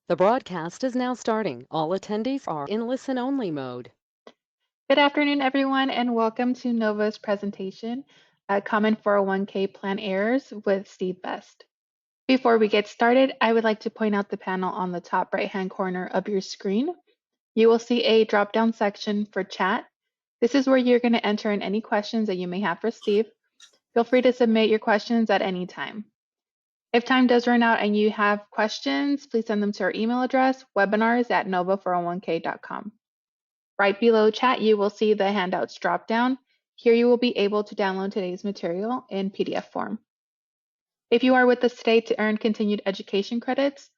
The broadcast is now starting. All attendees are in listen-only mode. Good afternoon, everyone, and welcome to Nova's presentation, Common 401k Plan Errors with Steve Best. Before we get started, I would like to point out the panel on the top right-hand corner of your screen. You will see a drop-down section for chat. This is where you're going to enter in any questions that you may have for Steve. Feel free to submit your questions at any time. If time does run out and you have questions, please send them to our email address, webinars@nova401k.com. Right below chat, you will see the handouts drop down. Here you will be able to download today's material in PDF form. If you are with us today to earn continued education credits,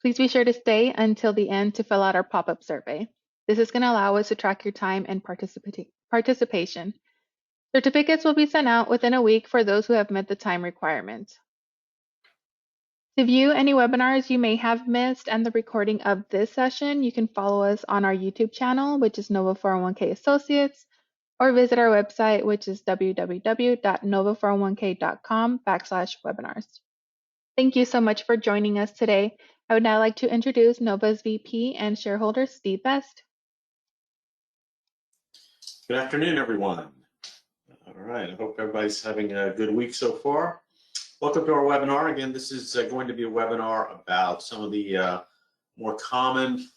please be sure to stay until the end to fill out our pop-up survey. This is going to allow us to track your time and participation. Certificates will be sent out within a week for those who have met the time requirement. To view any webinars you may have missed and the recording of this session, you can follow us on our YouTube channel, which is Nova 401k Associates, or visit our website, which is www.nova401k.com/webinars. Thank you so much for joining us today. I would now like to introduce Nova's VP and shareholder, Steve Best. Good afternoon, everyone. All right, I hope everybody's having a good week so far. Welcome to our webinar. Again, this is going to be a webinar about some of the more common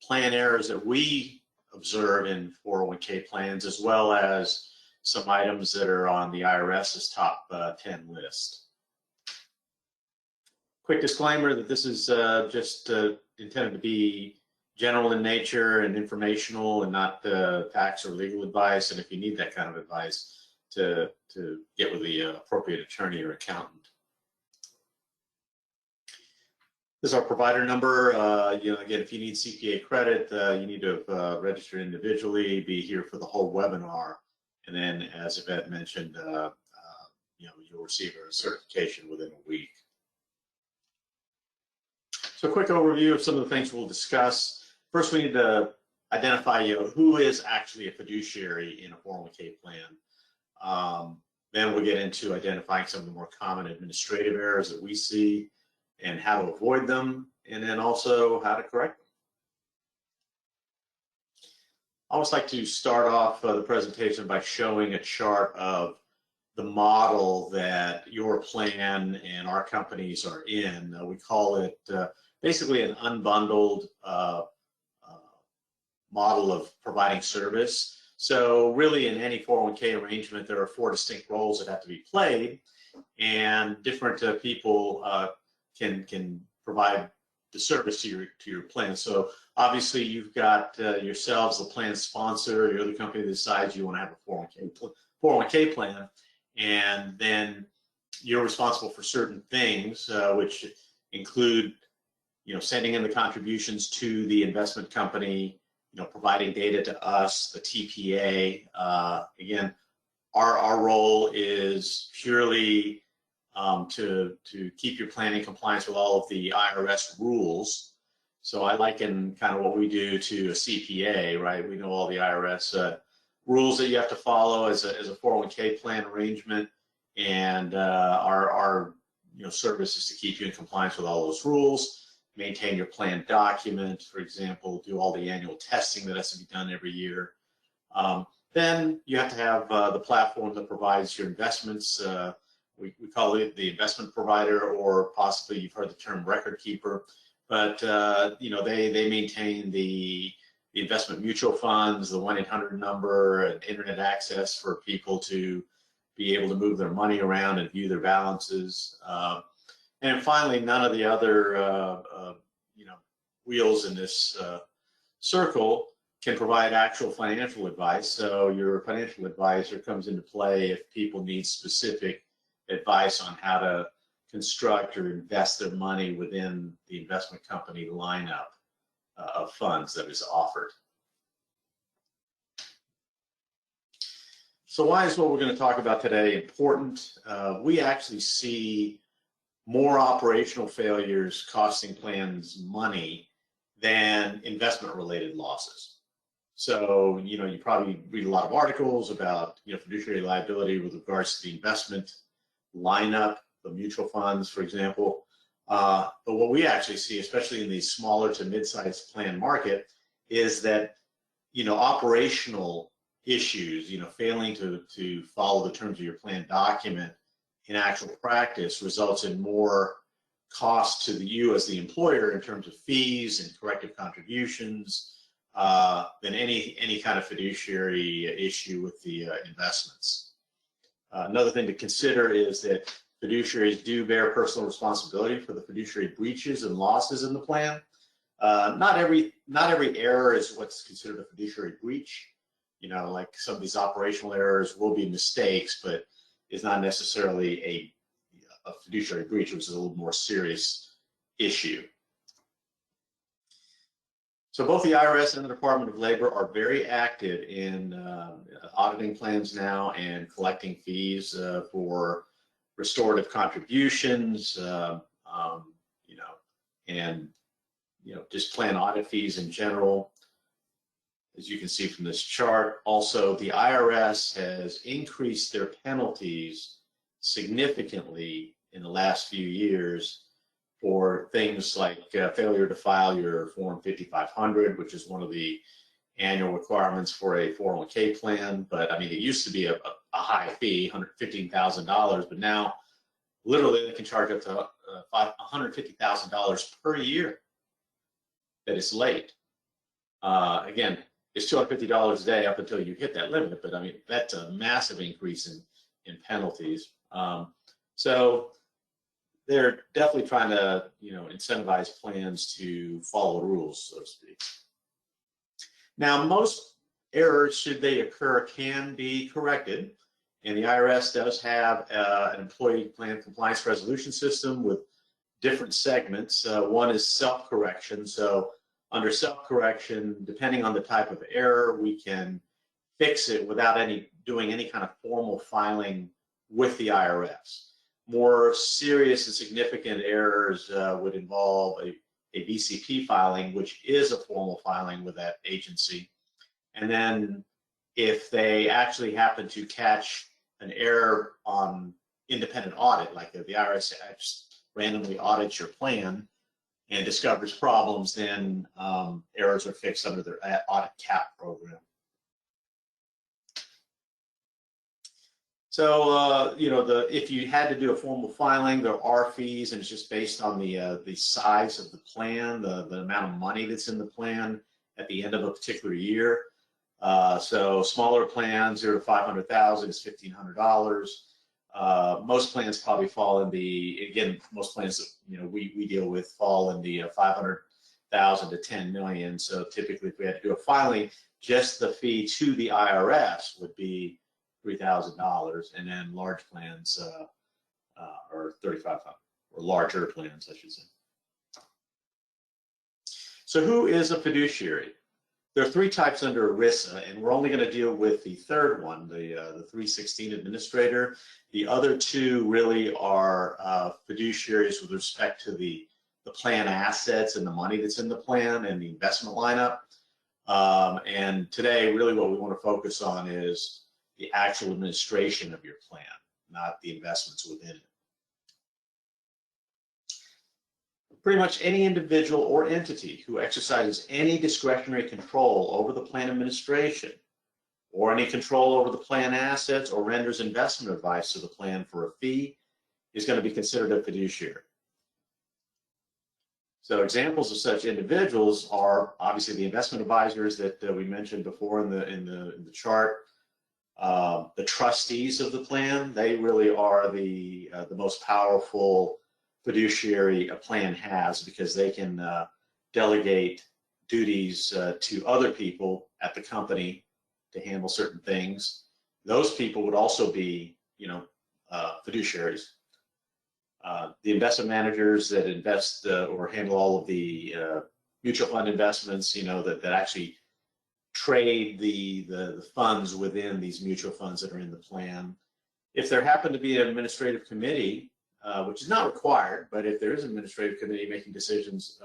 plan errors that we observe in 401k plans, as well as some items that are on the IRS's top 10 list. Quick disclaimer that this is just intended to be general in nature and informational and not tax or legal advice. And if you need that kind of advice, to get with the appropriate attorney or accountant. This is our provider number. Again, if you need CPA credit, you need to have registered individually, be here for the whole webinar, and then, as Yvette mentioned, you'll receive a certification within a week. So, a quick overview of some of the things we'll discuss. First, we need to identify who is actually a fiduciary in a 401k plan. Then we'll get into identifying some of the more common administrative errors that we see and how to avoid them, and then also how to correct them. I always like to start off the presentation by showing a chart of the model that your plan and our companies are in. We call it basically an unbundled model of providing service. So really, in any 401k arrangement, there are 4 distinct roles that have to be played, and different people can provide the service to your plan. So obviously, you've got yourselves, the plan sponsor, your other company that decides you want to have a 401k plan, and then you're responsible for certain things, which include sending in the contributions to the investment company, providing data to us, the TPA. Again, our role is purely to keep your plan in compliance with all of the IRS rules. So I liken kind of what we do to a CPA, right? We know all the IRS rules that you have to follow as a 401k plan arrangement, and our service is to keep you in compliance with all those rules. Maintain your plan document, for example, do all the annual testing that has to be done every year. Then you have to have the platform that provides your investments. We call it the investment provider, or possibly you've heard the term record keeper. But they maintain the investment mutual funds, the 1-800 number, and internet access for people to be able to move their money around and view their balances. And finally, none of the other wheels in this circle can provide actual financial advice. So your financial advisor comes into play if people need specific advice on how to construct or invest their money within the investment company lineup of funds that is offered. So why is what we're going to talk about today important? We actually see more operational failures costing plans money than investment-related losses. So, you probably read a lot of articles about, fiduciary liability with regards to the investment lineup, the mutual funds, for example. But what we actually see, especially in the smaller to mid-sized plan market, is that, operational issues, failing to follow the terms of your plan document in actual practice results in more cost to you as the employer in terms of fees and corrective contributions than any kind of fiduciary issue with the investments. Another thing to consider is that fiduciaries do bear personal responsibility for the fiduciary breaches and losses in the plan. Not every error is what's considered a fiduciary breach. Like some of these operational errors will be mistakes, but is not necessarily a fiduciary breach, which is a little more serious issue. So both the IRS and the Department of Labor are very active in auditing plans now and collecting fees for restorative contributions, and just plan audit fees in general. As you can see from this chart, also the IRS has increased their penalties significantly in the last few years for things like failure to file your Form 5500, which is one of the annual requirements for a 401k plan. But I mean, it used to be a high fee, $115,000, but now literally they can charge up to $150,000 per year that is late. Again, it's $250 a day up until you hit that limit, but I mean, that's a massive increase in penalties. So they're definitely trying to, incentivize plans to follow the rules, so to speak. Now, most errors, should they occur, can be corrected, and the IRS does have an employee plan compliance resolution system with different segments. One is self-correction. So under self-correction, depending on the type of error, we can fix it without doing any kind of formal filing with the IRS. More serious and significant errors would involve a BCP filing, which is a formal filing with that agency. And then if they actually happen to catch an error on independent audit, like the IRS randomly audits your plan and discovers problems, then errors are fixed under their audit cap program. So, if you had to do a formal filing, there are fees, and it's just based on the size of the plan, the amount of money that's in the plan at the end of a particular year. So smaller plans, 0 to 500,000 is $1,500. Most plans probably fall in most plans that we deal with fall in the 500,000 to 10 million. So typically, if we had to do a filing, just the fee to the IRS would be $3,000, and then large plans are $3,500, or larger plans, I should say. So who is a fiduciary? There are three types under ERISA, and we're only going to deal with the third one, the 316 administrator. The other two really are fiduciaries with respect to the plan assets and the money that's in the plan and the investment lineup. And today, really what we want to focus on is the actual administration of your plan, not the investments within it. Pretty much any individual or entity who exercises any discretionary control over the plan administration, or any control over the plan assets, or renders investment advice to the plan for a fee, is going to be considered a fiduciary. So examples of such individuals are obviously the investment advisors that we mentioned before in the chart. The trustees of the plan, they really are the most powerful fiduciary a plan has, because they can delegate duties to other people at the company to handle certain things. Those people would also be, fiduciaries. The investment managers that invest or handle all of the mutual fund investments, that actually trade the funds within these mutual funds that are in the plan. If there happen to be an administrative committee, which is not required, but if there is an administrative committee making decisions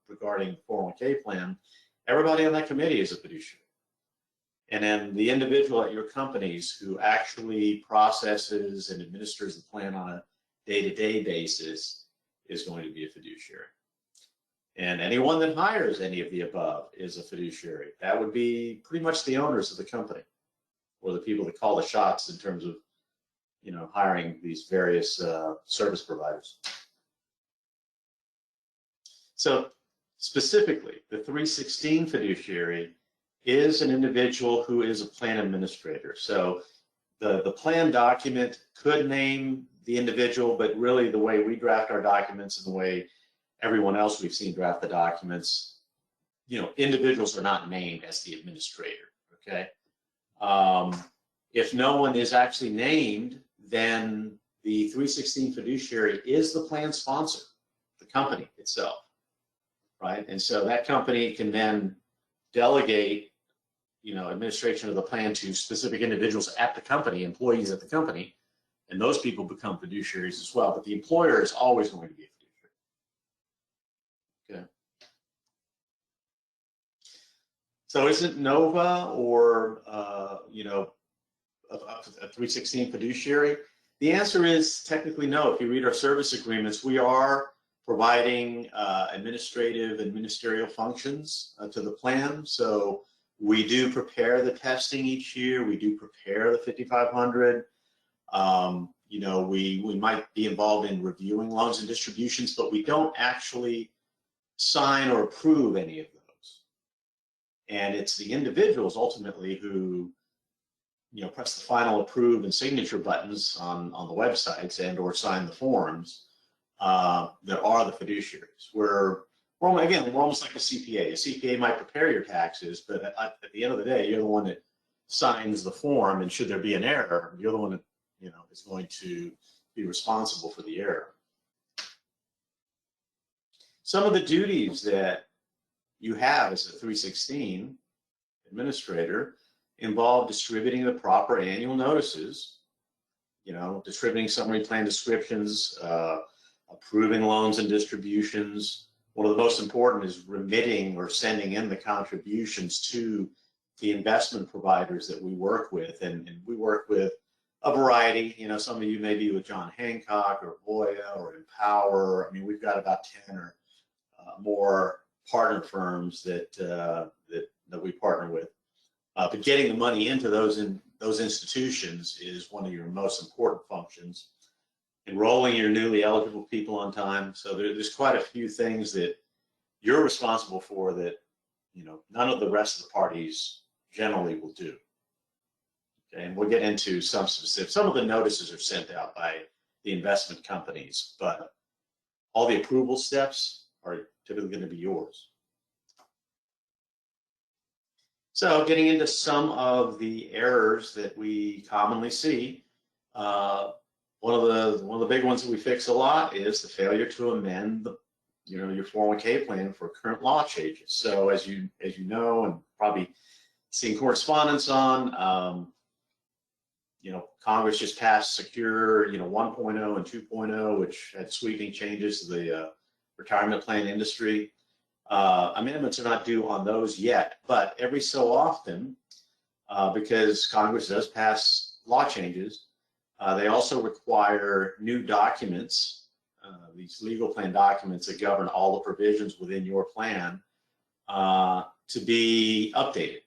regarding the 401k plan, everybody on that committee is a fiduciary. And then the individual at your companies who actually processes and administers the plan on a day-to-day basis is going to be a fiduciary. And anyone that hires any of the above is a fiduciary. That would be pretty much the owners of the company, or the people that call the shots in terms of, hiring these various service providers. So specifically, the 316 fiduciary is an individual who is a plan administrator. So the plan document could name the individual, but really the way we draft our documents and the way everyone else we've seen draft the documents, individuals are not named as the administrator, okay? If no one is actually named, then the 316 fiduciary is the plan sponsor, the company itself, right? And so that company can then delegate, administration of the plan to specific individuals at the company, employees at the company, and those people become fiduciaries as well. But the employer is always going to be a fiduciary. Okay. So isn't NOVA or a 316 fiduciary? The answer is technically no. If you read our service agreements, we are providing administrative and ministerial functions to the plan. So we do prepare the testing each year. We do prepare the 5500. We might be involved in reviewing loans and distributions, but we don't actually sign or approve any of those. And it's the individuals ultimately who, press the final approve and signature buttons on the websites and or sign the forms that are the fiduciaries. We're almost like a CPA. A CPA might prepare your taxes, but at the end of the day, you're the one that signs the form, and should there be an error, you're the one that is going to be responsible for the error. Some of the duties that you have as a 316 administrator involve distributing the proper annual notices, distributing summary plan descriptions, approving loans and distributions. One of the most important is remitting or sending in the contributions to the investment providers that we work with. And we work with a variety. Some of you may be with John Hancock or Voya or Empower. I mean, we've got about 10 or more partner firms that we partner with. But getting the money into those institutions is one of your most important functions. Enrolling your newly eligible people on time. So there's quite a few things that you're responsible for that none of the rest of the parties generally will do. Okay, and we'll get into some specifics. Some of the notices are sent out by the investment companies, but all the approval steps are typically going to be yours. So getting into some of the errors that we commonly see, one of the big ones that we fix a lot is the failure to amend your 401k plan for current law changes. So as you know, and probably seen correspondence on, Congress just passed Secure 1.0 and 2.0, which had sweeping changes to the retirement plan industry. Amendments are not due on those yet, but every so often, because Congress does pass law changes, they also require new documents, these legal plan documents that govern all the provisions within your plan, to be updated.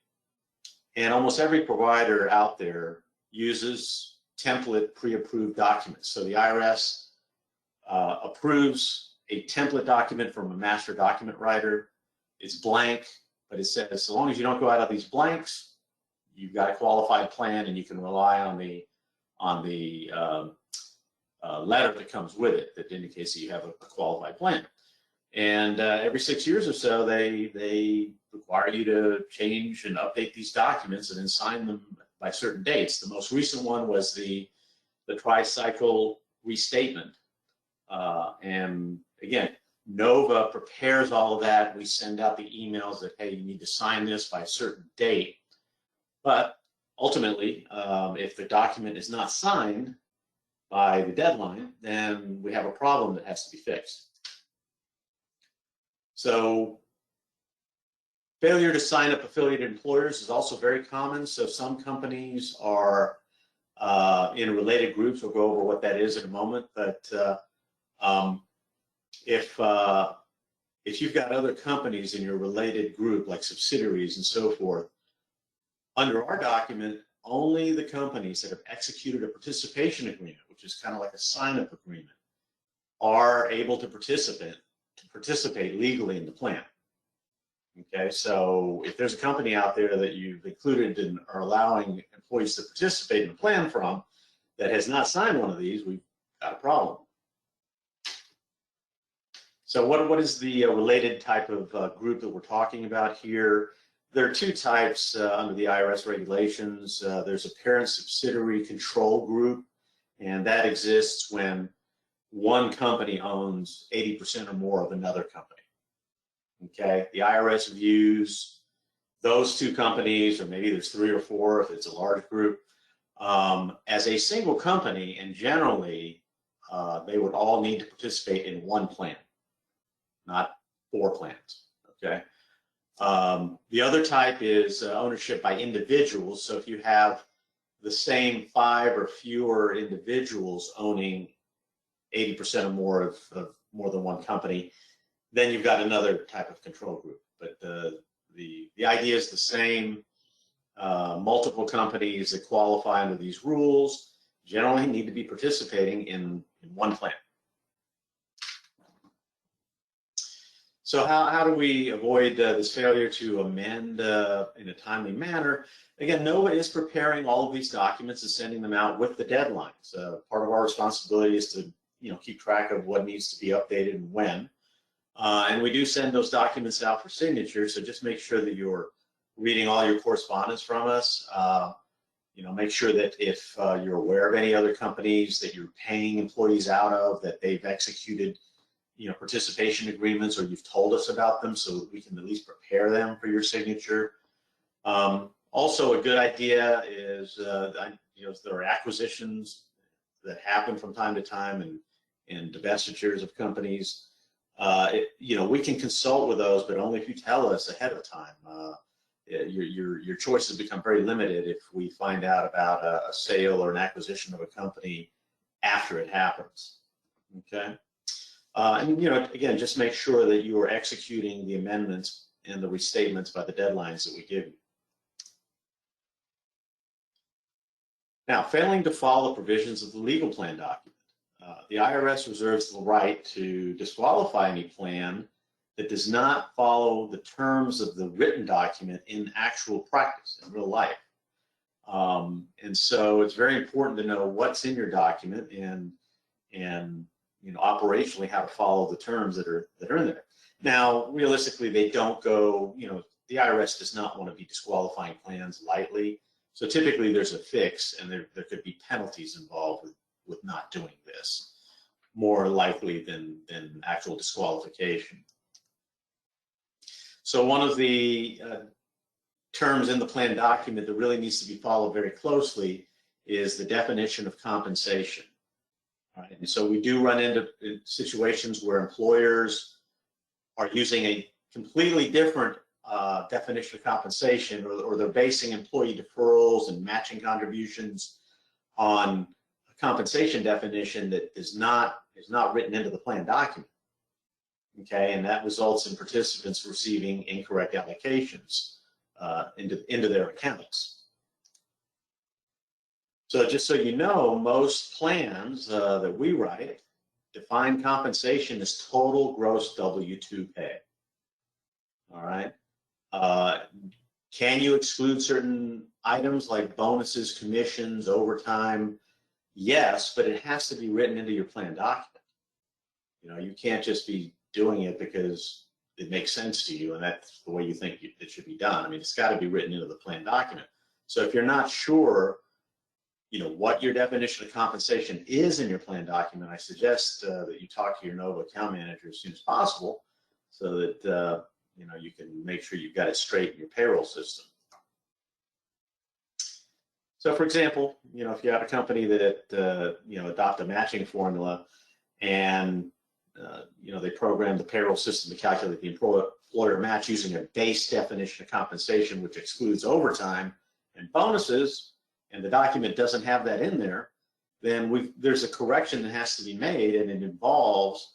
And almost every provider out there uses template pre-approved documents. So the IRS approves a template document from a master document writer. It's blank, but it says, as long as you don't go out of these blanks, you've got a qualified plan, and you can rely on the letter that comes with it that indicates that you have a qualified plan. And every 6 years or so, they require you to change and update these documents and then sign them by certain dates. The most recent one was the tri-cycle restatement. And again, NOVA prepares all of that. We send out the emails that, hey, you need to sign this by a certain date. But ultimately, if the document is not signed by the deadline, then we have a problem that has to be fixed. So failure to sign up affiliated employers is also very common. So some companies are in related groups. We'll go over what that is in a moment. But if you've got other companies in your related group, like subsidiaries and so forth, under our document, only the companies that have executed a participation agreement, which is kind of like a sign-up agreement, are able to participate legally in the plan. Okay, so if there's a company out there that you've included and are allowing employees to participate in the plan from that has not signed one of these, we've got a problem. So what is the related type of group that we're talking about here? There are two types under the IRS regulations. There's a parent subsidiary control group, and that exists when one company owns 80% or more of another company. Okay, the IRS views those two companies, or maybe there's 3 or 4 if it's a large group, as a single company, and generally they would all need to participate in one plan, not 4 plans. Okay. The other type is ownership by individuals. So if you have the same 5 or fewer individuals owning 80% or more of more than one company, then you've got another type of control group. But the idea is the same. Multiple companies that qualify under these rules generally need to be participating in one plan. So how do we avoid this failure to amend in a timely manner? Again, NOVA is preparing all of these documents and sending them out with the deadlines. Part of our responsibility is to keep track of what needs to be updated and when. And we do send those documents out for signature, so just make sure that you're reading all your correspondence from us. Make sure that if you're aware of any other companies that you're paying employees out of, that they've executed participation agreements, or you've told us about them so that we can at least prepare them for your signature. Also, a good idea is, there are acquisitions that happen from time to time and divestitures of companies. We can consult with those, but only if you tell us ahead of time. Your choices become very limited if we find out about a sale or an acquisition of a company after it happens. Okay. And again, just make sure that you are executing the amendments and the restatements by the deadlines that we give you. Now, failing to follow the provisions of the legal plan document. The IRS reserves the right to disqualify any plan that does not follow the terms of the written document in actual practice, in real life. And so it's very important to know what's in your document and operationally how to follow the terms that are in there. Now, realistically, they don't go, the IRS does not want to be disqualifying plans lightly. So typically there's a fix, and there could be penalties involved with not doing this, more likely than actual disqualification. So one of the terms in the plan document that really needs to be followed very closely is the definition of compensation. All right, and so we do run into situations where employers are using a completely different definition of compensation, or they're basing employee deferrals and matching contributions on a compensation definition that is not written into the plan document. Okay, and that results in participants receiving incorrect allocations into their accounts. So just so you know, most plans that we write define compensation as total gross W-2 pay. All right. Can you exclude certain items like bonuses, commissions, overtime? Yes, but it has to be written into your plan document. You can't just be doing it because it makes sense to you and that's the way you think it should be done. I mean, it's got to be written into the plan document. So if you're not sure, what your definition of compensation is in your plan document, I suggest that you talk to your NOVA account manager as soon as possible, so that you can make sure you've got it straight in your payroll system. So, for example, if you have a company that adopt a matching formula, and they program the payroll system to calculate the employer match using a base definition of compensation, which excludes overtime and bonuses, and the document doesn't have that in there, then there's a correction that has to be made, and it involves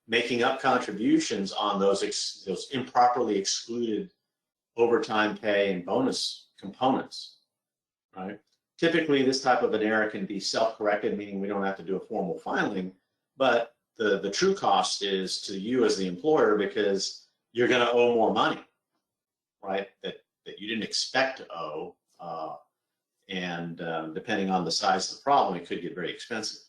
making up contributions on those improperly excluded overtime pay and bonus components, right? Typically, this type of an error can be self-corrected, meaning we don't have to do a formal filing, but the true cost is to you as the employer because you're going to owe more money, right, that you didn't expect to owe, and depending on the size of the problem, it could get very expensive.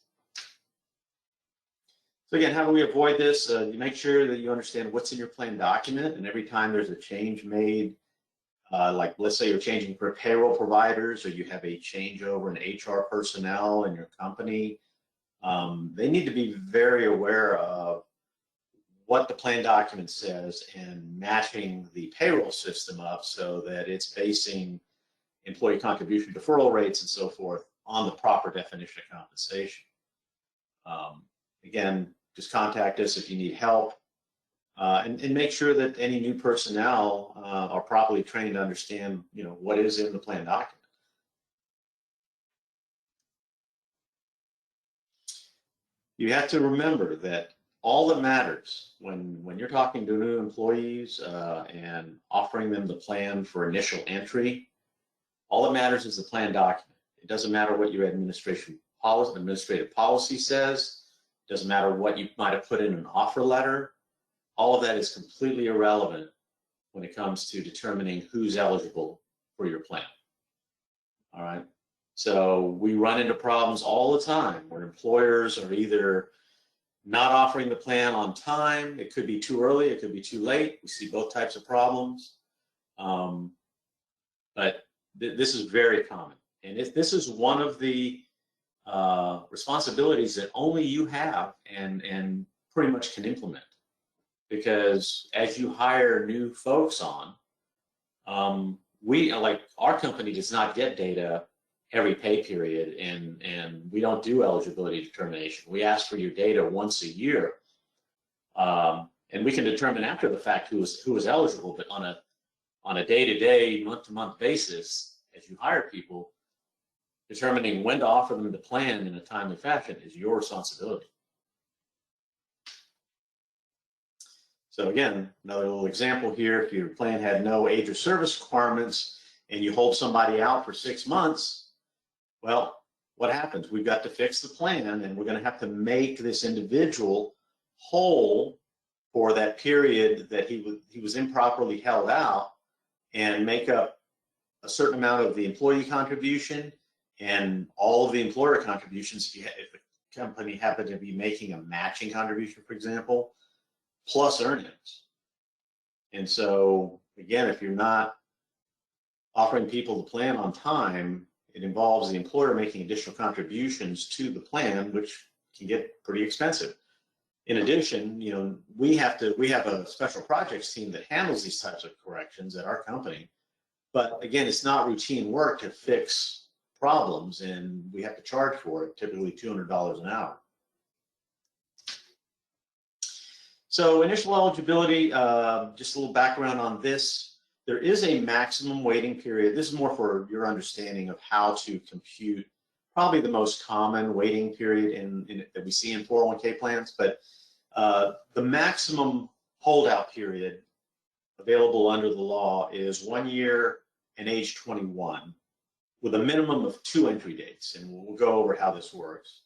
So again, how do we avoid this? You make sure that you understand what's in your plan document, and every time there's a change made, like let's say you're changing for payroll providers or you have a changeover in HR personnel in your company, they need to be very aware of what the plan document says and matching the payroll system up so that it's basing employee contribution deferral rates and so forth on the proper definition of compensation. Again, just contact us if you need help, and make sure that any new personnel are properly trained to understand, what is in the plan document. You have to remember that all that matters when you're talking to new employees and offering them the plan for initial entry, all that matters is the plan document. It doesn't matter what your administrative policy says. It doesn't matter what you might have put in an offer letter. All of that is completely irrelevant when it comes to determining who's eligible for your plan. All right. So we run into problems all the time where employers are either not offering the plan on time. It could be too early. It could be too late. We see both types of problems. But this is very common. And this is one of the responsibilities that only you have and pretty much can implement. Because as you hire new folks on, our company does not get data every pay period, and we don't do eligibility determination. We ask for your data once a year, and we can determine after the fact who is eligible. But on a day-to-day, month-to-month basis, as you hire people, determining when to offer them the plan in a timely fashion is your responsibility. So again, another little example here, if your plan had no age or service requirements and you hold somebody out for 6 months, well, what happens? We've got to fix the plan, and we're going to have to make this individual whole for that period that he was improperly held out, and make up a certain amount of the employee contribution and all of the employer contributions if the company happened to be making a matching contribution, for example, plus earnings. And so, again, if you're not offering people the plan on time, it involves the employer making additional contributions to the plan, which can get pretty expensive. In addition, we have a special projects team that handles these types of corrections at our company. But again, it's not routine work to fix problems, and we have to charge for it, typically $200 an hour. So initial eligibility, just a little background on this. There is a maximum waiting period. This is more for your understanding of how to compute probably the most common waiting period that we see in 401k plans. But the maximum holdout period available under the law is 1 year and age 21, with a minimum of 2 entry dates. And we'll go over how this works.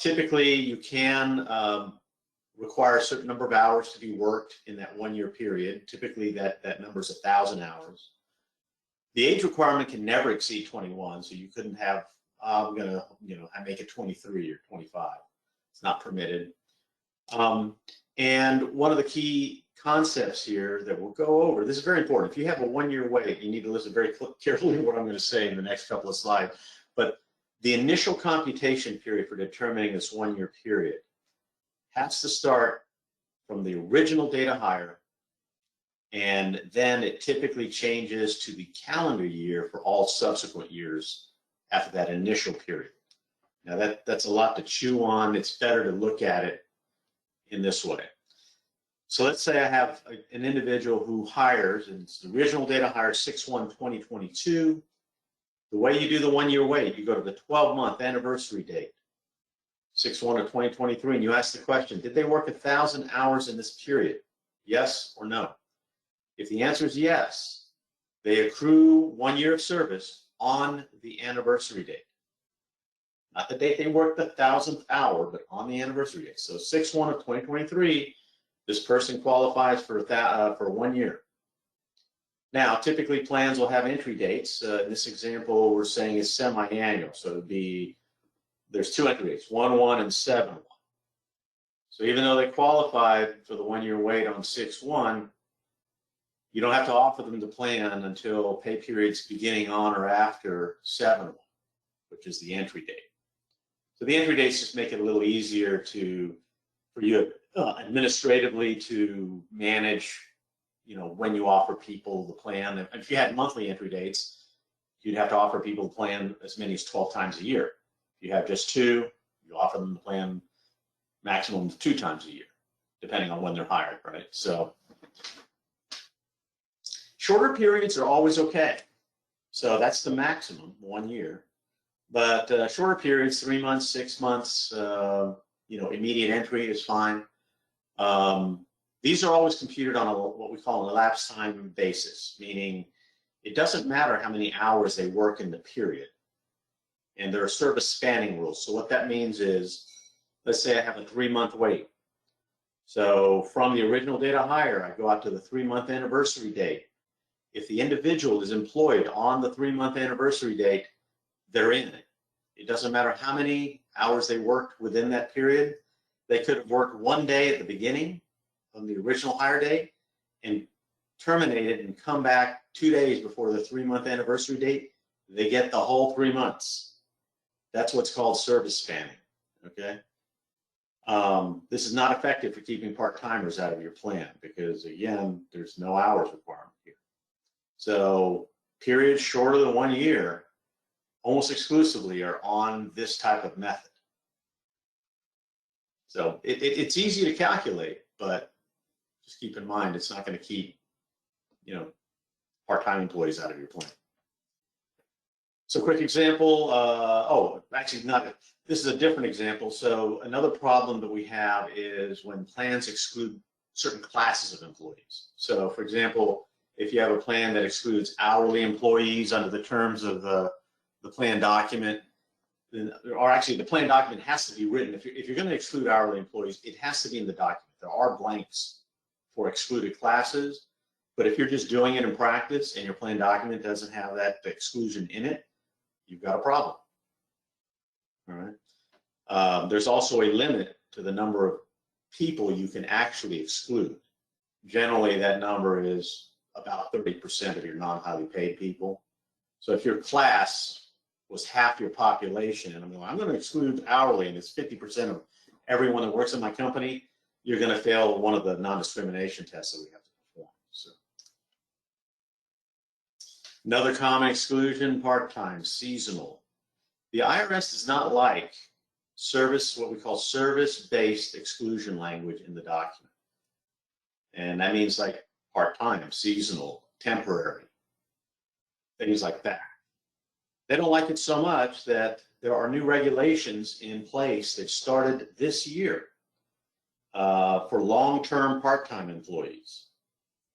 Typically, you can require a certain number of hours to be worked in that 1 year period. Typically, that number is 1,000 hours. The age requirement can never exceed 21, so you couldn't have, I'm going to, make it 23 or 25. It's not permitted. And one of the key concepts here that we'll go over, this is very important. If you have a 1 year wait, you need to listen very carefully to what I'm going to say in the next couple of slides. But the initial computation period for determining this 1 year period has to start from the original date of hire, and then it typically changes to the calendar year for all subsequent years after that initial period. Now that's a lot to chew on. It's better to look at it in this way. So let's say I have an individual who hires, and it's the original date of hire 6/1/2022. The way you do the 1 year wait, you go to the 12-month anniversary date. 6/1 of 2023, and you ask the question, did they work 1,000 hours in this period? Yes or no? If the answer is yes, they accrue 1 year of service on the anniversary date. Not the date they worked the 1,000th hour, but on the anniversary date. So 6/1 of 2023, this person qualifies for 1 year. Now, typically plans will have entry dates. In this example, we're saying is semi-annual. So it would be, there's 2 entry dates, 1/1 and 7/1. So even though they qualified for the 1 year wait on 6/1, you don't have to offer them the plan until pay periods beginning on or after 7/1, which is the entry date. So the entry dates just make it a little easier for you administratively to manage, when you offer people the plan. If you had monthly entry dates, you'd have to offer people the plan as many as 12 times a year. If you have just 2, you offer them the plan maximum of 2 times a year, depending on when they're hired, right? So shorter periods are always okay. So that's the maximum, 1 year. But shorter periods, 3 months, 6 months, immediate entry is fine. These are always computed on what we call an elapsed time basis, meaning it doesn't matter how many hours they work in the period. And there are service spanning rules. So what that means is, let's say I have a 3-month wait. So from the original date of hire, I go out to the 3-month anniversary date. If the individual is employed on the 3-month anniversary date, they're in it. It doesn't matter how many hours they worked within that period. They could have worked 1 day at the beginning of the original hire date and terminated and come back 2 days before the 3-month anniversary date. They get the whole 3 months. That's what's called service spanning, okay? This is not effective for keeping part-timers out of your plan because, again, there's no hours requirement here. So periods shorter than 1 year almost exclusively are on this type of method. So it's easy to calculate, but just keep in mind it's not going to keep, part-time employees out of your plan. So quick example, actually not, this is a different example. So another problem that we have is when plans exclude certain classes of employees. So for example, if you have a plan that excludes hourly employees under the terms of the plan document, or actually the plan document has to be written. If you're going to exclude hourly employees, it has to be in the document. There are blanks for excluded classes, but if you're just doing it in practice and your plan document doesn't have that exclusion in it, you've got a problem. All right. There's also a limit to the number of people you can actually exclude. Generally, that number is about 30% of your non-highly paid people. So if your class was half your population, and I'm going to exclude hourly, and it's 50% of everyone that works in my company, you're going to fail one of the non-discrimination tests that we have to perform. So another common exclusion, part-time, seasonal. The IRS does not like what we call service-based exclusion language in the document. And that means like part-time, seasonal, temporary, things like that. They don't like it so much that there are new regulations in place that started this year for long-term part-time employees.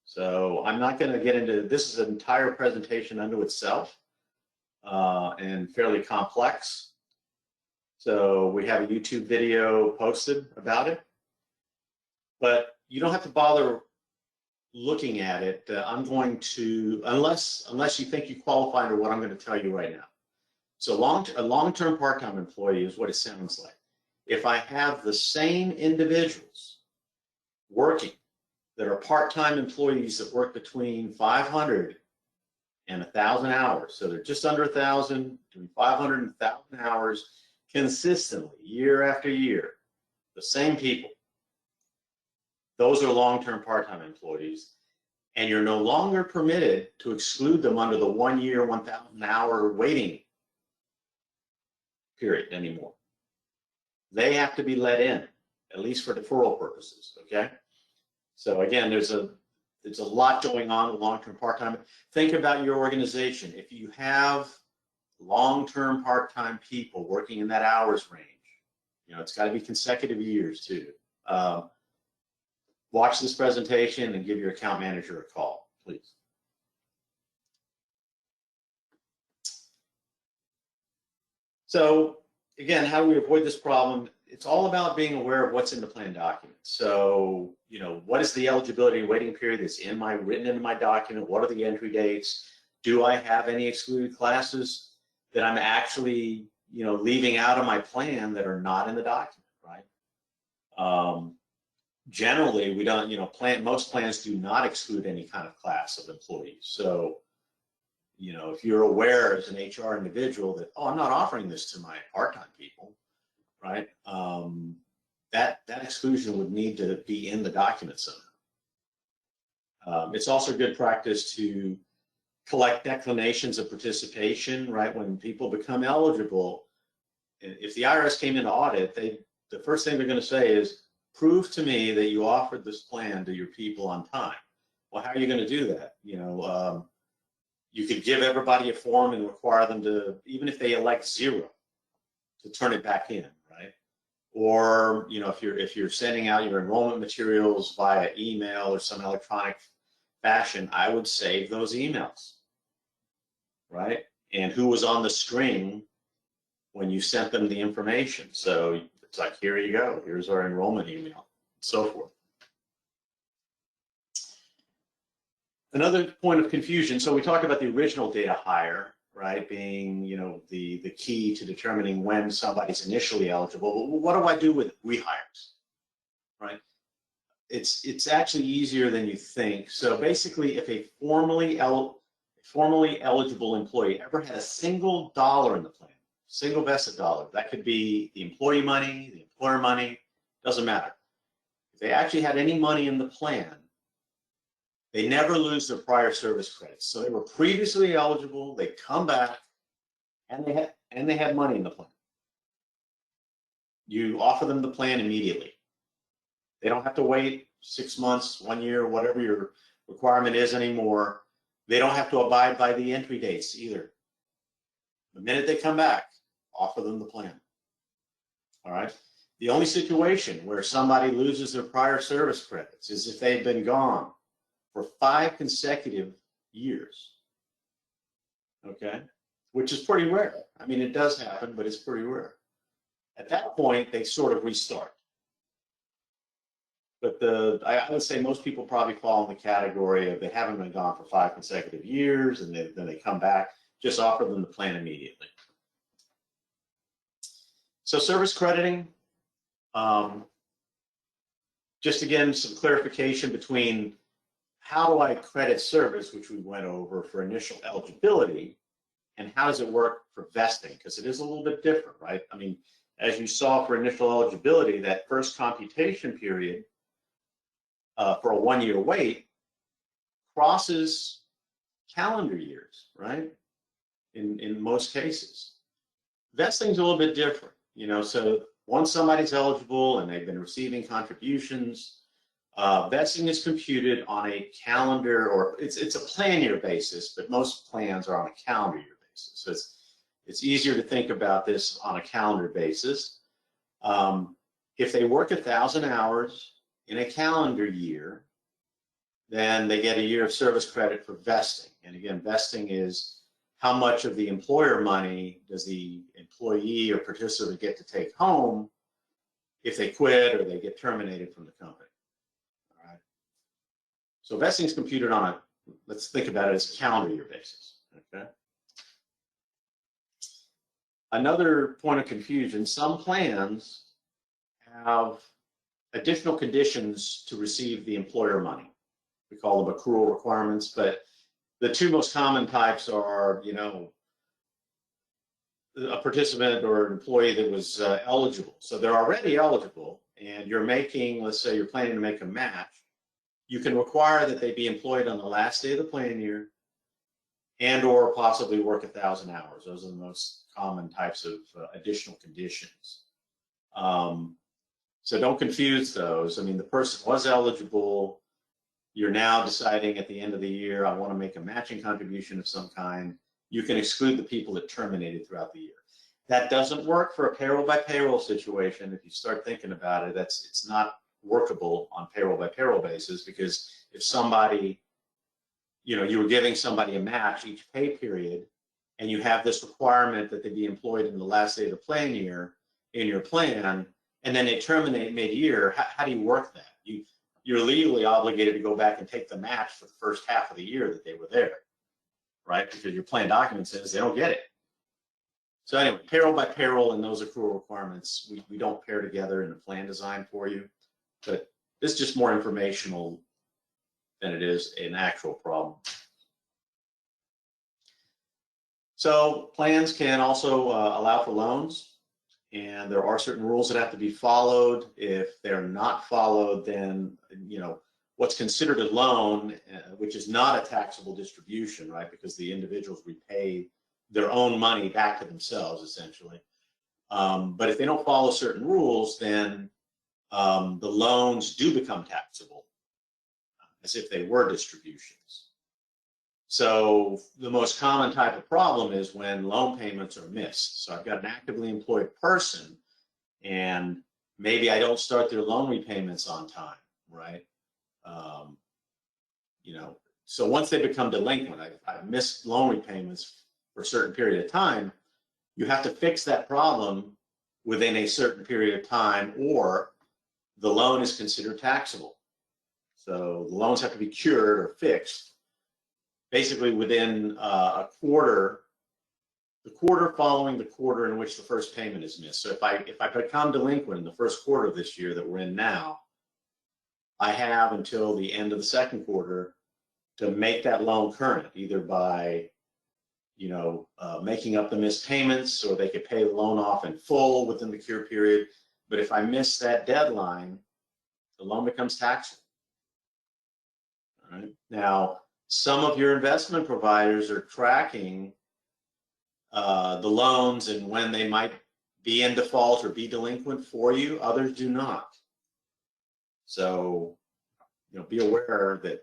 So I'm not going to get into this. Is an entire presentation unto itself and fairly complex. So we have a YouTube video posted about it, but you don't have to bother looking at it. I'm going to, unless you think you qualify under what I'm going to tell you right now. So a long-term part-time employee is what it sounds like. If I have the same individuals working that are part-time employees that work between 500 and 1,000 hours, so they're just under 1,000, between 500 and 1,000 hours consistently, year after year, the same people. Those are long-term part-time employees, and you're no longer permitted to exclude them under the 1 year, 1,000 hour waiting period anymore. They have to be let in, at least for deferral purposes, okay? So again, there's a lot going on with long-term part-time. Think about your organization. If you have long-term part-time people working in that hours range, You know, it's got to be consecutive years too. Watch this presentation and give your account manager a call, please. So again, how do we avoid this problem? It's all about being aware of what's in the plan document. So, you know, what is the eligibility and waiting period that's written into my document? What are the entry dates? Do I have any excluded classes that I'm actually, you know, leaving out of my plan that are not in the document, right? Generally, we don't, you know, most plans do not exclude any kind of class of employees. So, you know, if you're aware as an HR individual that, oh, I'm not offering this to my part-time people, right? That exclusion would need to be in the document somehow. It's also good practice to collect declinations of participation, right? When people become eligible, if the IRS came in to audit, the first thing they're going to say is, prove to me that you offered this plan to your people on time. Well, how are you going to do that? You know, you could give everybody a form and require them to, even if they elect 0, to turn it back in, right? Or, you know, if you're sending out your enrollment materials via email or some electronic fashion, I would save those emails, right? And who was on the string when you sent them the information. So it's like, here you go, here's our enrollment email, and so forth. Another point of confusion, so we talked about the original data hire, right, being, you know, the key to determining when somebody's initially eligible. Well, what do I do with rehires, right? It's actually easier than you think. So basically, if a formerly eligible employee ever had a single dollar in the plan, single vested dollar, that could be the employee money, the employer money, doesn't matter. If they actually had any money in the plan, they never lose their prior service credits. So they were previously eligible, they come back, and they had money in the plan. You offer them the plan immediately. They don't have to wait 6 months, 1 year, whatever your requirement is anymore. They don't have to abide by the entry dates either. The minute they come back, offer them the plan. All right. The only situation where somebody loses their prior service credits is if they've been gone for 5 consecutive years. Okay, which is pretty rare. I mean, it does happen, but it's pretty rare. At that point, they sort of restart. But I would say most people probably fall in the category of they haven't been gone for 5 consecutive years, and then they come back. Just offer them the plan immediately. So service crediting, just again, some clarification between how do I credit service, which we went over for initial eligibility, and how does it work for vesting? Because it is a little bit different, right? I mean, as you saw for initial eligibility, that first computation period for a 1-year wait crosses calendar years, right? In most cases. Vesting's a little bit different, you know, so once somebody's eligible and they've been receiving contributions, vesting is computed on a calendar, or it's a plan year basis, but most plans are on a calendar year basis. So it's easier to think about this on a calendar basis. If they work 1,000 hours in a calendar year, then they get a year of service credit for vesting. And again, vesting is how much of the employer money does the employee or participant get to take home if they quit or they get terminated from the company. All right. So vesting is computed on let's think about it as a calendar year basis. Okay. Another point of confusion, some plans have additional conditions to receive the employer money. We call them accrual requirements, but the 2 most common types are, you know, a participant or an employee that was eligible. So they're already eligible, and you're making, let's say you're planning to make a match. You can require that they be employed on the last day of the plan year and or possibly work 1,000 hours. Those are the most common types of additional conditions. So don't confuse those. I mean, the person was eligible. You're now deciding at the end of the year, I want to make a matching contribution of some kind. You can exclude the people that terminated throughout the year. That doesn't work for a payroll by payroll situation. If you start thinking about it, it's not workable on payroll by payroll basis, because if somebody, you were giving somebody a match each pay period, and you have this requirement that they be employed in the last day of the plan year in your plan, and then they terminate mid-year, how do you work that? You're legally obligated to go back and take the match for the first half of the year that they were there, right? Because your plan document says they don't get it. So anyway, payroll by payroll and those accrual requirements, we don't pair together in the plan design for you, but this is just more informational than it is an actual problem. So plans can also allow for loans, and there are certain rules that have to be followed. If they're not followed, then what's considered a loan, which is not a taxable distribution, right? Because the individuals repay their own money back to themselves, essentially. But if they don't follow certain rules, then the loans do become taxable, as if they were distributions. So the most common type of problem is when loan payments are missed. So I've got an actively employed person, and maybe I don't start their loan repayments on time, right? So once they become delinquent, I've missed loan repayments for a certain period of time, you have to fix that problem within a certain period of time, or the loan is considered taxable. So the loans have to be cured or fixed basically within a quarter, the quarter following the quarter in which the first payment is missed. So if I become delinquent in the first quarter of this year that we're in now, I have until the end of the second quarter to make that loan current, either by making up the missed payments, or they could pay the loan off in full within the cure period. But if I miss that deadline, the loan becomes taxable. All right. Now, some of your investment providers are tracking the loans and when they might be in default or be delinquent for you. Others do not. So, be aware that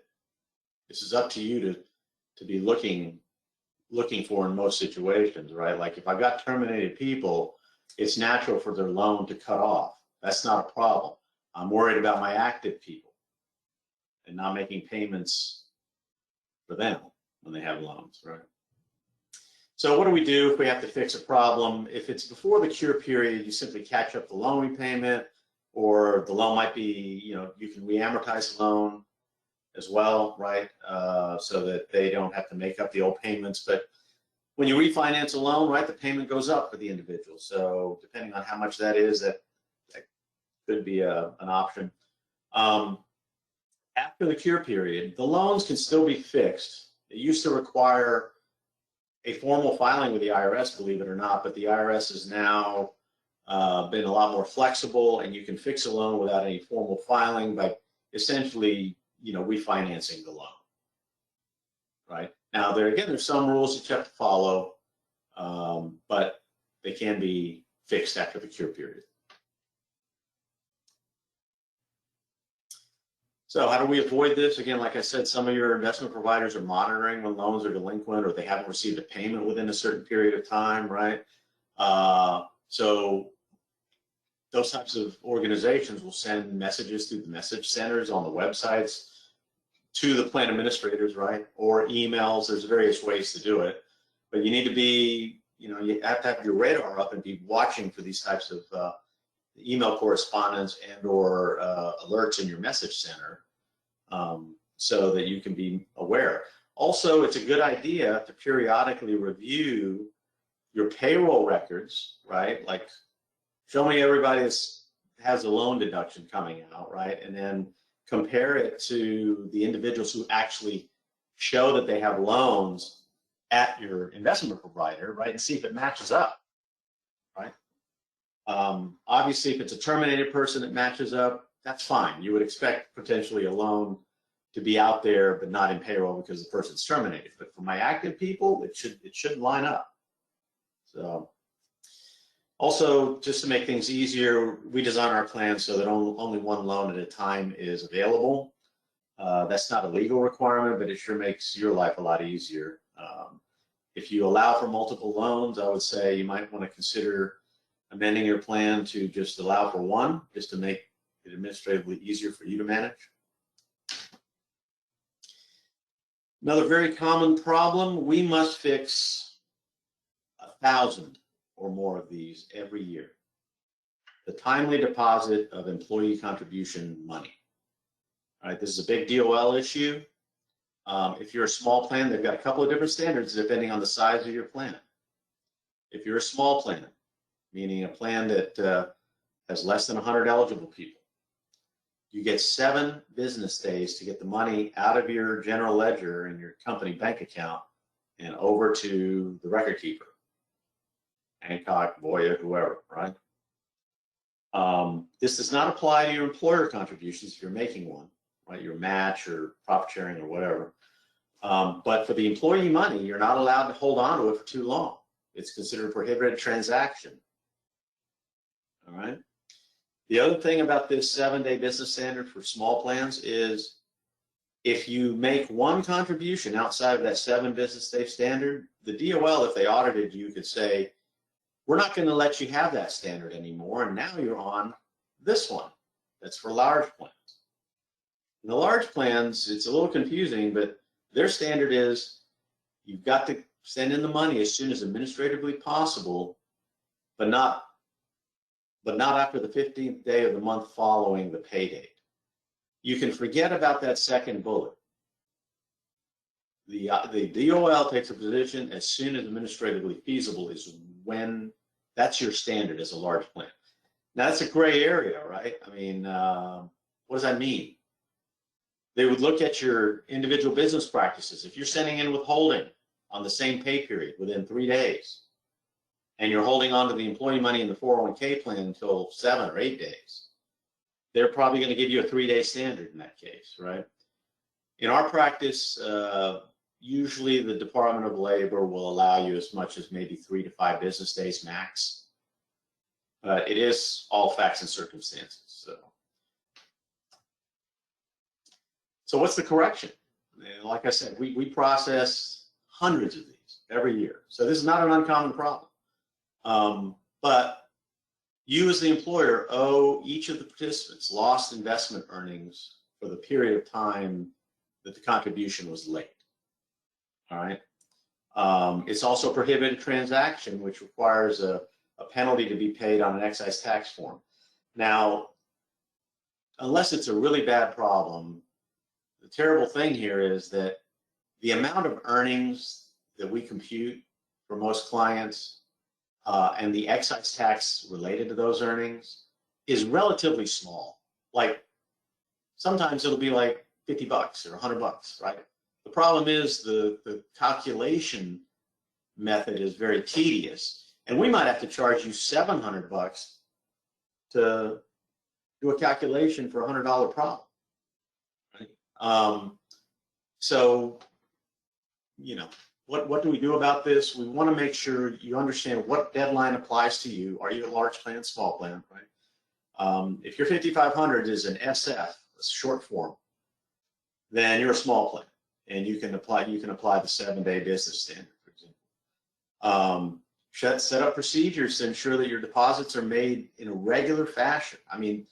this is up to you to be looking for in most situations, right? Like if I've got terminated people, it's natural for their loan to cut off. That's not a problem. I'm worried about my active people and not making payments for them when they have loans, right? So what do we do if we have to fix a problem? If it's before the cure period, you simply catch up the loan repayment, or the loan might be, you can re-amortize the loan as well, right? So that they don't have to make up the old payments. But when you refinance a loan, right, the payment goes up for the individual. So depending on how much that is, that could be an option. After the cure period, the loans can still be fixed. It used to require a formal filing with the IRS, believe it or not, but the IRS has now been a lot more flexible, and you can fix a loan without any formal filing by essentially, refinancing the loan, right? Now, there's some rules that you have to follow, but they can be fixed after the cure period. So how do we avoid this? Again, like I said, some of your investment providers are monitoring when loans are delinquent, or they haven't received a payment within a certain period of time, right? So those types of organizations will send messages through the message centers on the websites to the plan administrators, right? Or emails. There's various ways to do it, but you need to be, you have to have your radar up and be watching for these types of email correspondence and or alerts in your message center, so that you can be aware. Also, it's a good idea to periodically review your payroll records, right? Like, show me everybody that has a loan deduction coming out, right? And then compare it to the individuals who actually show that they have loans at your investment provider, right? And see if it matches up, right? Obviously, if it's a terminated person that matches up, that's fine. You would expect potentially a loan to be out there, but not in payroll because the person's terminated. But for my active people, it should line up. So, also, just to make things easier, we design our plans so that only one loan at a time is available. That's not a legal requirement, but it sure makes your life a lot easier. If you allow for multiple loans, I would say you might want to consider amending your plan to just allow for one, just to make it administratively easier for you to manage. Another very common problem, we must fix 1,000 or more of these every year. The timely deposit of employee contribution money. All right, this is a big DOL issue. If you're a small plan, they've got a couple of different standards depending on the size of your plan. If you're a small plan, meaning a plan that has less than 100 eligible people, you get 7 business days to get the money out of your general ledger and your company bank account and over to the record keeper, Hancock, Voya, whoever, right? This does not apply to your employer contributions if you're making one, right? Your match or profit sharing or whatever. But for the employee money, you're not allowed to hold on to it for too long. It's considered a prohibited transaction. All right. The other thing about this 7-day business standard for small plans is if you make one contribution outside of that 7 business day standard, the DOL, if they audited you, could say, we're not going to let you have that standard anymore, and now you're on this one. That's for large plans. In the large plans, it's a little confusing, but their standard is you've got to send in the money as soon as administratively possible, but not after the 15th day of the month following the pay date. You can forget about that second bullet. The DOL takes a position as soon as administratively feasible is when that's your standard as a large plan. Now that's a gray area, right? I mean, what does that mean? They would look at your individual business practices. If you're sending in withholding on the same pay period within 3 days, and you're holding on to the employee money in the 401k plan until 7 or 8 days, they're probably going to give you a 3-day standard in that case, right? In our practice, usually the Department of Labor will allow you as much as maybe 3 to 5 business days max. But it is all facts and circumstances. So what's the correction? And like I said, we process hundreds of these every year. So this is not an uncommon problem. But you as the employer owe each of the participants lost investment earnings for the period of time that the contribution was late. All right. It's also a prohibited transaction, which requires a penalty to be paid on an excise tax form. Now, unless it's a really bad problem, the terrible thing here is that the amount of earnings that we compute for most clients and the excise tax related to those earnings is relatively small. Like sometimes it'll be like $50 or $100, right? The problem is the calculation method is very tedious, and we might have to charge you $700 to do a calculation for a $100 problem. Right? So, you know, what do we do about this? We want to make sure you understand what deadline applies to you. Are you a large plan, small plan, right? If your 5,500 is an SF, a short form, then you're a small plan, and you can apply the 7-day business standard, for example. Set up procedures to ensure that your deposits are made in a regular fashion. I mean,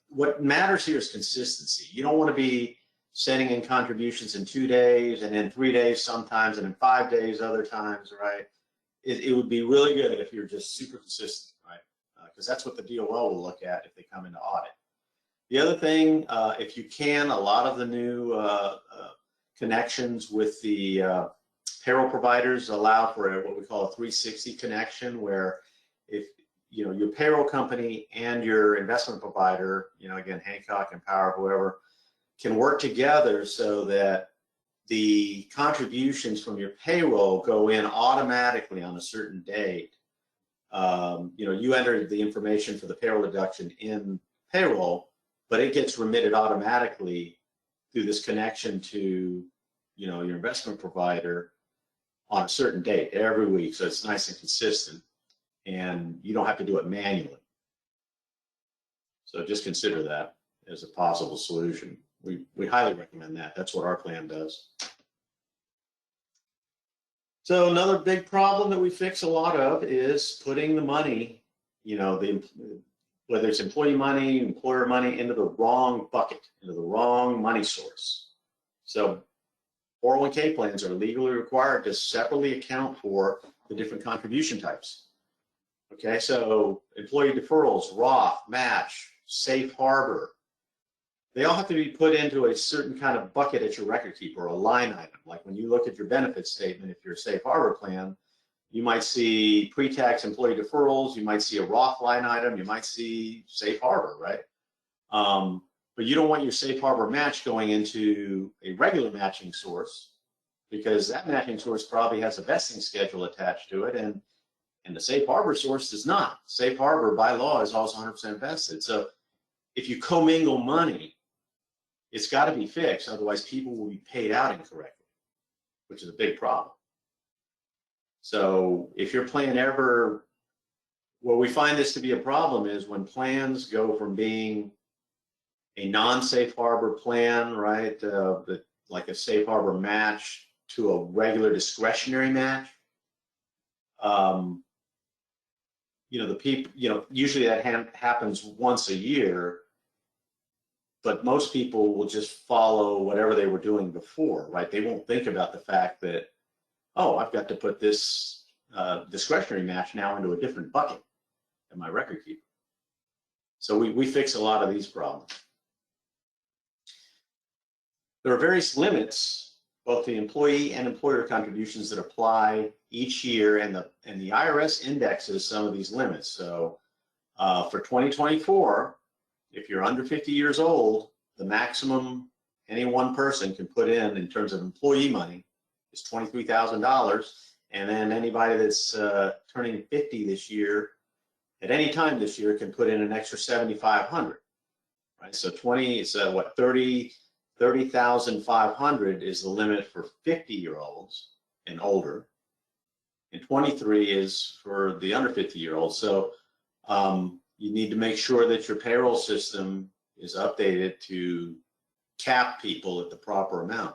what matters here is consistency. You don't want to be sending in contributions in 2 days and in 3 days sometimes and in 5 days other times, right? It would be really good if you're just super consistent, right? Because that's what the DOL will look at if they come into audit. The other thing, if you can, a lot of the new connections with the payroll providers allow for what we call a 360 connection, where if you know your payroll company and your investment provider, you know, again, Hancock, Empower, whoever, can work together so that the contributions from your payroll go in automatically on a certain date. You know, you enter the information for the payroll deduction in payroll, but it gets remitted automatically through this connection to, you know, your investment provider on a certain date every week. So it's nice and consistent, and you don't have to do it manually. So just consider that as a possible solution. We highly recommend that. That's what our plan does. So another big problem that we fix a lot of is putting the money, whether it's employee money, employer money, into the wrong bucket, into the wrong money source. So 401k plans are legally required to separately account for the different contribution types. Okay, so employee deferrals, Roth, match, safe harbor, they all have to be put into a certain kind of bucket at your record keeper, a line item. Like when you look at your benefit statement, if you're a safe harbor plan, you might see pre-tax employee deferrals, you might see a Roth line item, you might see safe harbor, right? But you don't want your safe harbor match going into a regular matching source, because that matching source probably has a vesting schedule attached to it, and the safe harbor source does not. Safe harbor by law is always 100% vested. So if you commingle money, it's got to be fixed, otherwise people will be paid out incorrectly, which is a big problem. So if your plan ever, where we find this to be a problem is when plans go from being a non-safe harbor plan, right, like a safe harbor match, to a regular discretionary match. Usually that happens once a year, but most people will just follow whatever they were doing before, right? They won't think about the fact that, oh, I've got to put this discretionary match now into a different bucket in my record keeper. So we fix a lot of these problems. There are various limits, both the employee and employer contributions, that apply each year, and the IRS indexes some of these limits. So for 2024, if you're under 50 years old, the maximum any one person can put in terms of employee money is $23,000. And then anybody that's turning 50 this year, at any time this year, can put in an extra $7,500, right? So 30,500 is the limit for 50-year-olds and older, and 23 is for the under 50-year-olds. So you need to make sure that your payroll system is updated to cap people at the proper amount.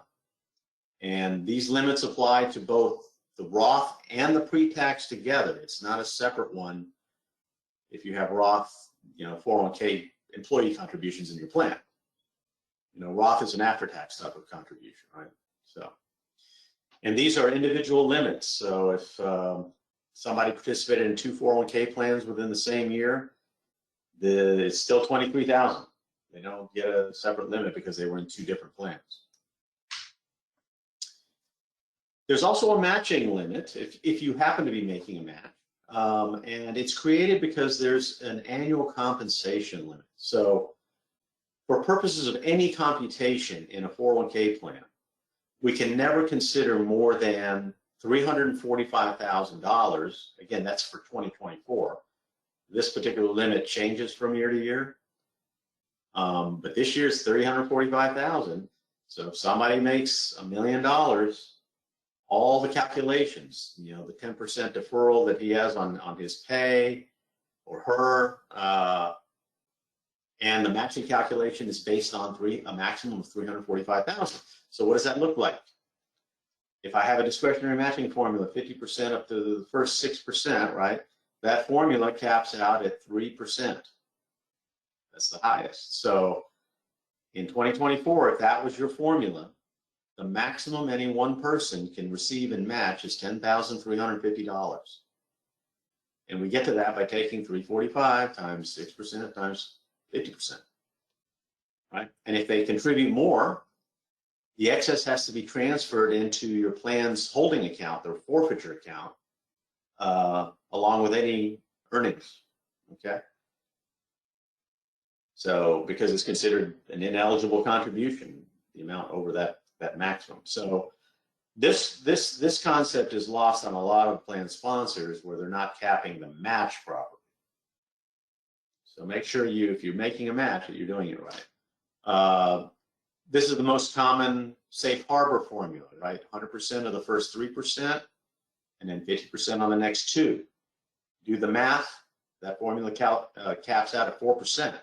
And these limits apply to both the Roth and the pre-tax together. It's not a separate one if you have Roth, 401k employee contributions in your plan. Roth is an after-tax type of contribution, right? So, and these are individual limits. So if somebody participated in 2 401k plans within the same year, it's still $23,000. They don't get a separate limit because they were in 2 different plans. There's also a matching limit if you happen to be making a match. And it's created because there's an annual compensation limit. So for purposes of any computation in a 401k plan, we can never consider more than $345,000. Again, that's for 2024. This particular limit changes from year to year. But this year it's $345,000. So if somebody makes $1 million, all the calculations, the 10% deferral that he has on his pay or her, and the matching calculation is based on a maximum of $345,000. So what does that look like? If I have a discretionary matching formula, 50% up to the first 6%, right? That formula caps out at 3%. That's the highest. So in 2024, if that was your formula, the maximum any one person can receive in match is $10,350. And we get to that by taking 345 times 6% times 50%, right? And if they contribute more, the excess has to be transferred into your plan's holding account, their forfeiture account, along with any earnings, okay? So because it's considered an ineligible contribution, the amount over that maximum. So this concept is lost on a lot of plan sponsors where they're not capping the match properly. So make sure if you're making a match, that you're doing it right. This is the most common safe harbor formula, right? 100% of the first 3%, and then 50% on the next 2. Do the math, that formula caps out at 4%.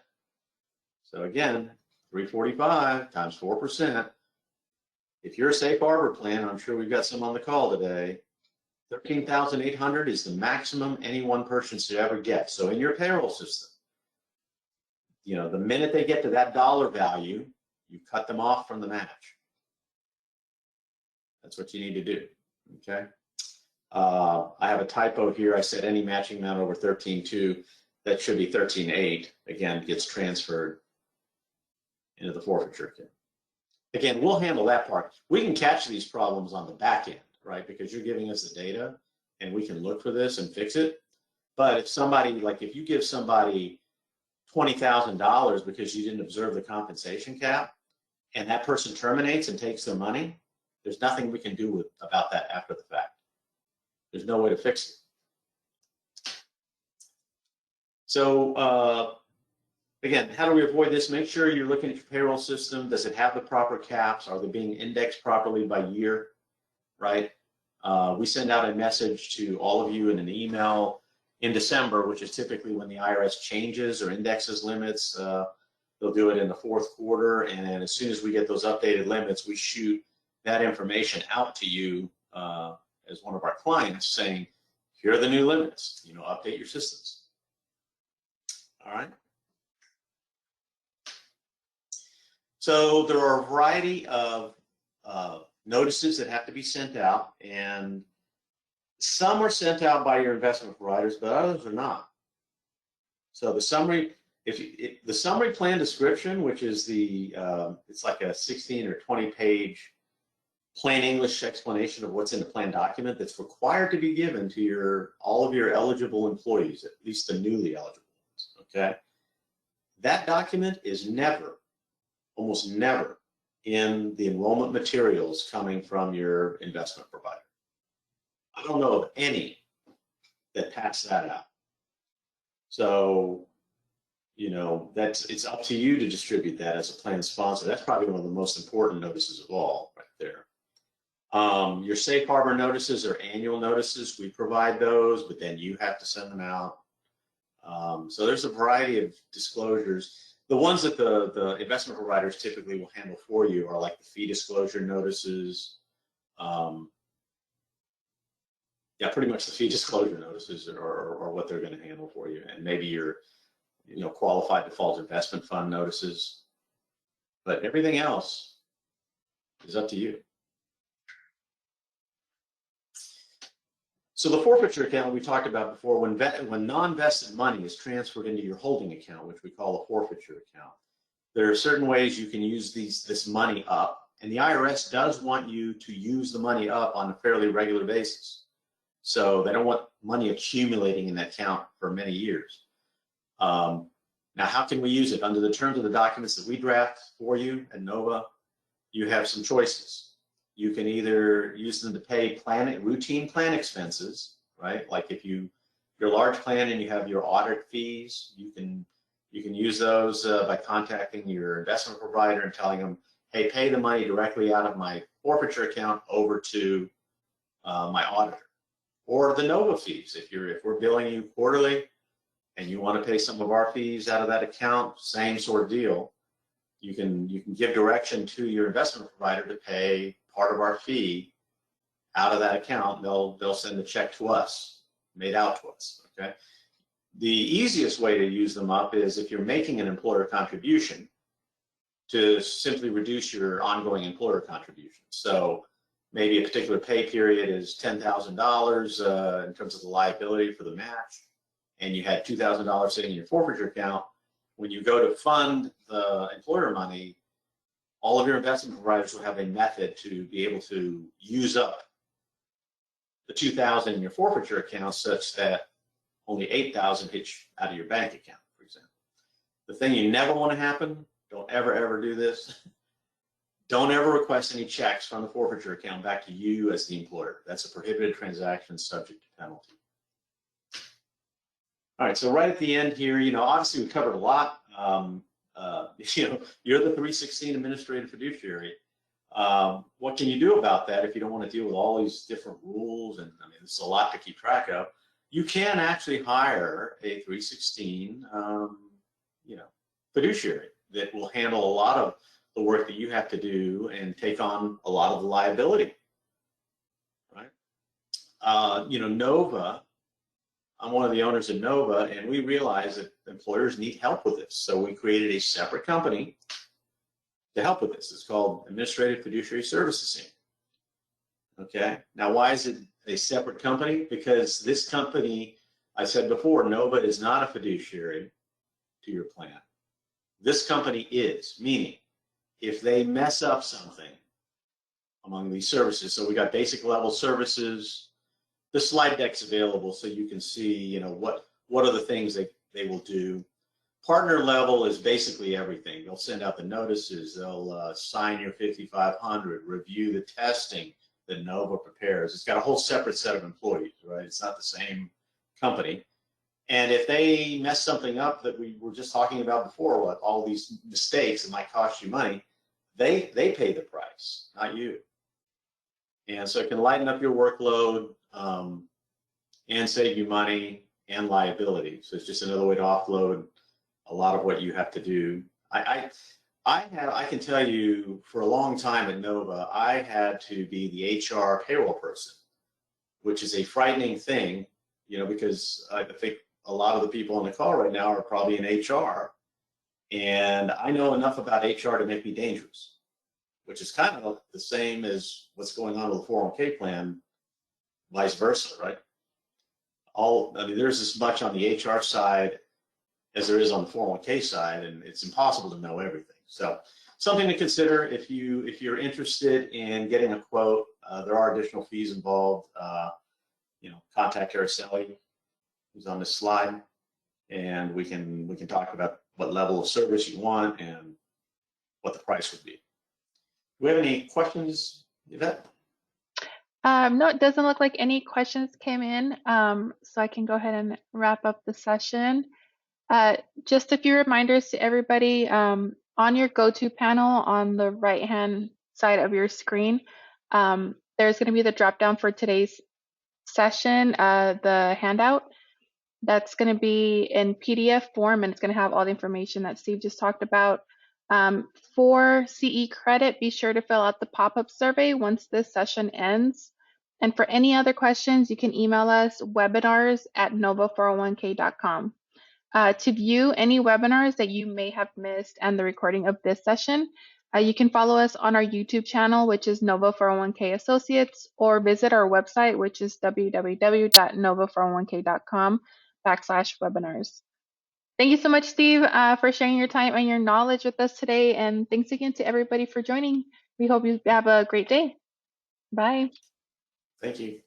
So again, 345 times 4%. If you're a safe harbor plan, I'm sure we've got some on the call today, $13,800 is the maximum any one person should ever get. So in your payroll system, the minute they get to that dollar value, you cut them off from the match. That's what you need to do, okay? I have a typo here. I said any matching amount over 13.2. That should be 13.8. Again, gets transferred into the forfeiture account. Again, we'll handle that part. We can catch these problems on the back end, right? Because you're giving us the data and we can look for this and fix it. But if somebody, like if you give somebody $20,000 because you didn't observe the compensation cap and that person terminates and takes their money, there's nothing we can do about that after the fact. There's no way to fix it. So again, how do we avoid this? Make sure you're looking at your payroll system. Does it have the proper caps? Are they being indexed properly by year, right? We send out a message to all of you in an email in December, which is typically when the IRS changes or indexes limits. They'll do it in the fourth quarter, and as soon as we get those updated limits, we shoot that information out to you as one of our clients saying, here are the new limits, update your systems. All right. So there are a variety of notices that have to be sent out, and some are sent out by your investment providers, but others are not. So the summary, the summary plan description, which is it's like a 16 or 20 page plain English explanation of what's in the plan document that's required to be given to all of your eligible employees, at least the newly eligible ones, okay? That document is almost never in the enrollment materials coming from your investment provider. I don't know of any that pass that out. So, it's up to you to distribute that as a plan sponsor. That's probably one of the most important notices of all right there. Your safe harbor notices are annual notices. We provide those, but then you have to send them out. So there's a variety of disclosures. The ones that the investment providers typically will handle for you are like the fee disclosure notices. Yeah, pretty much the fee disclosure notices are what they're going to handle for you. And maybe your qualified default investment fund notices. But everything else is up to you. So the forfeiture account we talked about before, when non-vested money is transferred into your holding account, which we call a forfeiture account, there are certain ways you can use this money up, and the IRS does want you to use the money up on a fairly regular basis. So they don't want money accumulating in that account for many years. Now, how can we use it? Under the terms of the documents that we draft for you at NOVA, you have some choices. You can either use them to pay routine plan expenses, right? Like if you're a large plan and you have your audit fees, you can use those by contacting your investment provider and telling them, hey, pay the money directly out of my forfeiture account over to my auditor. Or the NOVA fees, if we're billing you quarterly and you want to pay some of our fees out of that account, same sort of deal. You can give direction to your investment provider to pay part of our fee out of that account. They'll send the check to us, made out to us. Okay. The easiest way to use them up is if you're making an employer contribution, to simply reduce your ongoing employer contribution. So maybe a particular pay period is $10,000 in terms of the liability for the match, and you had $2,000 sitting in your forfeiture account. When you go to fund the employer money, all of your investment providers will have a method to be able to use up the $2,000 in your forfeiture account such that only $8,000 hits out of your bank account, for example. The thing you never want to happen, don't ever do this, don't ever request any checks from the forfeiture account back to you as the employer. That's a prohibited transaction subject to penalty. All right, so right at the end here, obviously we covered a lot. You're the 316 administrative fiduciary. What can you do about that if you don't want to deal with all these different rules? And I mean, it's a lot to keep track of. You can actually hire a 316, fiduciary that will handle a lot of the work that you have to do and take on a lot of the liability, right? Nova, I'm one of the owners of Nova, and we realized that employers need help with this. So we created a separate company to help with this. It's called Administrative Fiduciary Services Inc. Okay. Now, why is it a separate company? Because this company, I said before, Nova is not a fiduciary to your plan. This company is, meaning if they mess up something among these services, so we got basic level services. The slide deck's available so you can see, what are the things they will do. Partner level is basically everything. They'll send out the notices. They'll sign your 5500, review the testing that Nova prepares. It's got a whole separate set of employees, right? It's not the same company. And if they mess something up that we were just talking about before, what all these mistakes that might cost you money, they pay the price, not you. And so it can lighten up your workload and save you money and liability. So it's just another way to offload a lot of what you have to do. I can tell you for a long time at Nova, I had to be the HR payroll person, which is a frightening thing, because I think a lot of the people on the call right now are probably in HR. And I know enough about HR to make me dangerous, which is kind of the same as what's going on with the 401k plan, vice versa, right? There's as much on the HR side as there is on the 401k side, and it's impossible to know everything. So something to consider if you're interested in getting a quote. There are additional fees involved. Contact Araceli, who's on this slide, and we can talk about what level of service you want and what the price would be. Do we have any questions, Yvette? No, it doesn't look like any questions came in, so I can go ahead and wrap up the session. Just a few reminders to everybody. On your go-to panel on the right-hand side of your screen, there's going to be the drop-down for today's session, the handout. That's going to be in PDF form, and it's going to have all the information that Steve just talked about. For CE credit, be sure to fill out the pop-up survey once this session ends. And for any other questions, you can email us webinars@nova401k.com. To view any webinars that you may have missed and the recording of this session, you can follow us on our YouTube channel, which is Nova 401k Associates, or visit our website, which is www.nova401k.com/webinars. Thank you so much, Steve, for sharing your time and your knowledge with us today. And thanks again to everybody for joining. We hope you have a great day. Bye. Thank you.